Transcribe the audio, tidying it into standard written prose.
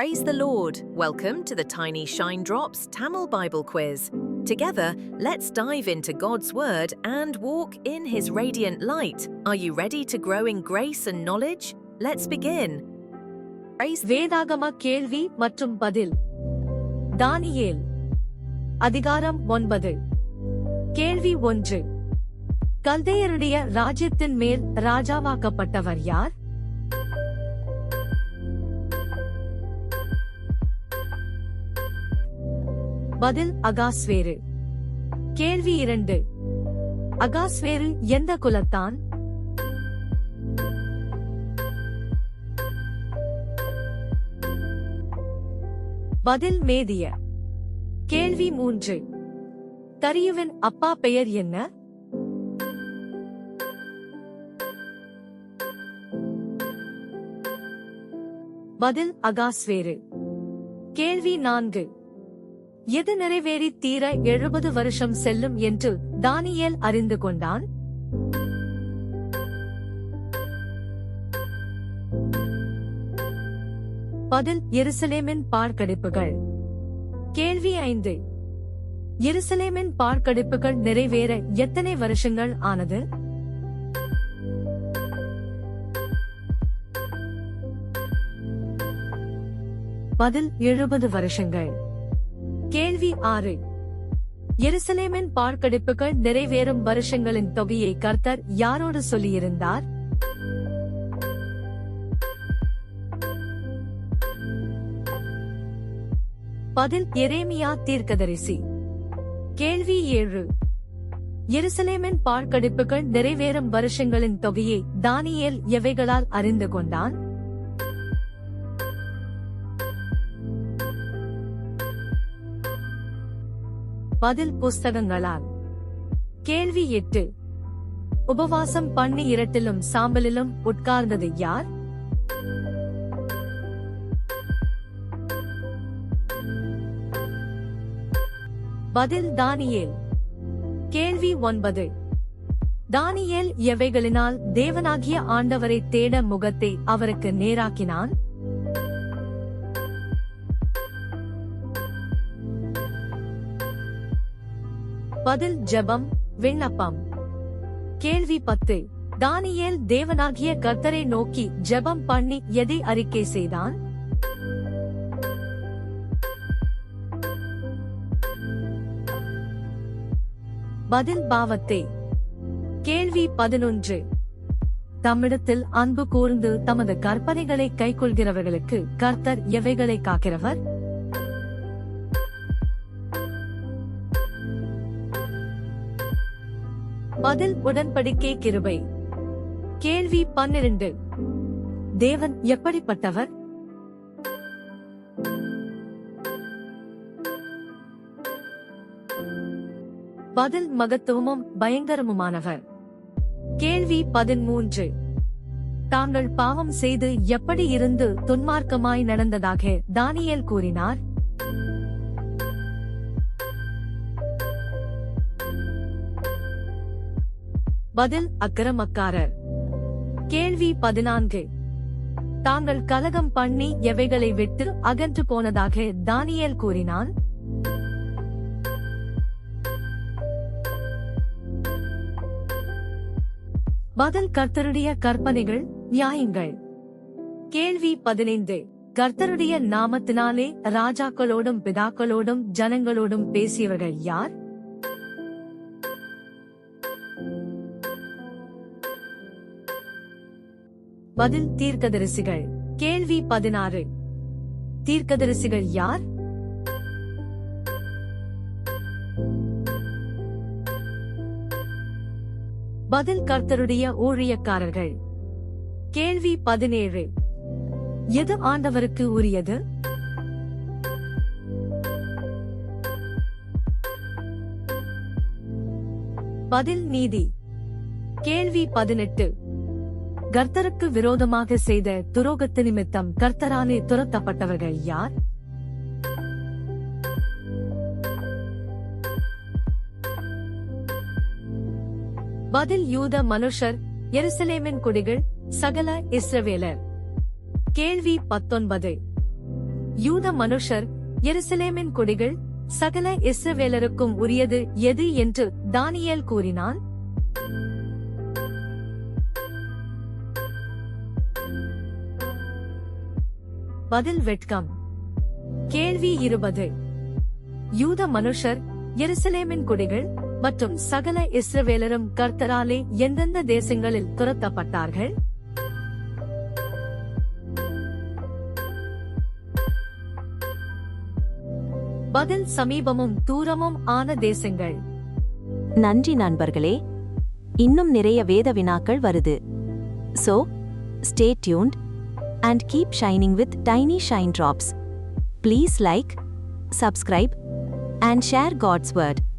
Praise the Lord! Welcome to the Tiny Shine Drops Tamil Bible Quiz. Together, let's dive into God's Word and walk in His radiant light. Are you ready to grow in grace and knowledge? Let's begin. வேதாகம கேள்வி மற்றும் பதில். தானியேல் அதிகாரம் 9. கேள்வி 1. கல்தேயருடைய ராஜ்யத்தின் மேல் ராஜாவாக்கப்பட்டவர் யார்? பதில் அகாஸ்வேரு. கேள்வி 2. அகாஸ்வேரு எந்த குலத்தான்? பதில் மேதிய. கேள்வி 3. தரியுவின் அப்பா பெயர் என்ன? பதில் அகாஸ்வேரு. கேள்வி 4. எது நிறைவேறி தீர 70 வருஷம் செல்லும் என்று தானியேல் அறிந்து கொண்டான்? பதில் எருசலேமின் பார்க்கடிப்புகள். கேள்வி 5. எருசலேமின் பார்க்கடிப்புகள் நிறைவேற எத்தனை வருஷங்கள் ஆனது? பதில் 70 வருஷங்கள். கேள்வி 6. எருசலேமின் பார்க்கடிப்புகள் நிறைவேறும் வருஷங்களின் தொகையை கர்த்தர் யாரோடு சொல்லியிருந்தார்? பதில் எரேமியா தீர்க்கதரிசி. கேள்வி 7. எருசலேமின் பார்க்கடிப்புகள் நிறைவேறும் வருஷங்களின் தொகையை தானியேல் எவைகளால் அறிந்து கொண்டான்? பதில் புஸ்தகங்களால். கேள்வி 8. உபவாசம் பண்ணி இரட்டிலும் சாம்பலிலும் உட்கார்ந்தது யார்? பதில் தானியேல். கேள்வி 9. தானியேல் எவைகளினால் தேவனாகிய ஆண்டவரை தேட முகத்தை அவருக்கு நேராக்கினான்? பதில் ஜெபம், விண்ணப்பம். கேள்வி 10. தானியேல் தேவனாகிய கர்த்தரை நோக்கி ஜெபம் பண்ணி எதை அறிக்கை செய்தான்? பதில் பாவத்தை. கேள்வி 11. தம்மிடத்தில் அன்பு கூர்ந்து தமது கற்பனைகளை கைக்கொள்கிறவர்களுக்கு கர்த்தர் எவைகளை காக்கிறவர்? பதில் உடன்படிக்கை கிருபை. கேள்வி 12. தேவன் எப்படிப்பட்டவர்? பதில் மகத்துவமும் பயங்கரமுமானவர். கேள்வி 13. தாங்கள் பாவம் செய்து எப்படி இருந்து துன்மார்க்கமாய் நடந்ததாக தானியேல் கூறினார்? பதில் அக்கிரமக்காரர். கேள்வி 14. தாங்கள் கலகம் பண்ணி எவைகளை விட்டு அகன்று போனதாக தானியேல் கூறினான்? பதில் கர்த்தருடைய கற்பனைகள், நியாயங்கள். கேள்வி 15. கர்த்தருடைய நாமத்தினாலே ராஜாக்களோடும் பிதாக்களோடும் ஜனங்களோடும் பேசியவர்கள் யார்? பதில் தீர்க்கதரிசிகள். கேள்வி 16. தீர்க்கதரிசிகள் யார்? பதில் கர்த்தருடைய ஊழியக்காரர்கள். கேள்வி 17. எது ஆண்டவருக்கு உரியது? பதில் நீதி. கேள்வி 18. கர்த்தருக்கு விரோதமாக செய்த துரோகத்து நிமித்தம் கர்த்தராலே துரத்தப்பட்டவர்கள் யார்? பதில் யூத மனுஷர், எருசலேமின் குடிகள், சகல இஸ்ரவேலர். கேள்வி 19. யூத மனுஷர் எருசலேமின் குடிகள் சகல இஸ்ரவேலருக்கும் உரியது எது என்று தானியேல் கூறினான். பதில் வெட்கம். கேள்வி 20. யூத மனுஷர் எருசலேமின் குடிகள் மற்றும் சகல இஸ்ரவேலரும் கர்த்தராலே எந்தெந்த தேசங்களில் துரத்தப்பட்டார்கள்? பதில் சமீபமும் தூரமும் ஆன தேசங்கள். நன்றி நண்பர்களே, இன்னும் நிறைய வேத வினாக்கள் வருது. So, stay tuned and keep shining with Tiny Shine Drops. Please like, subscribe and share God's word.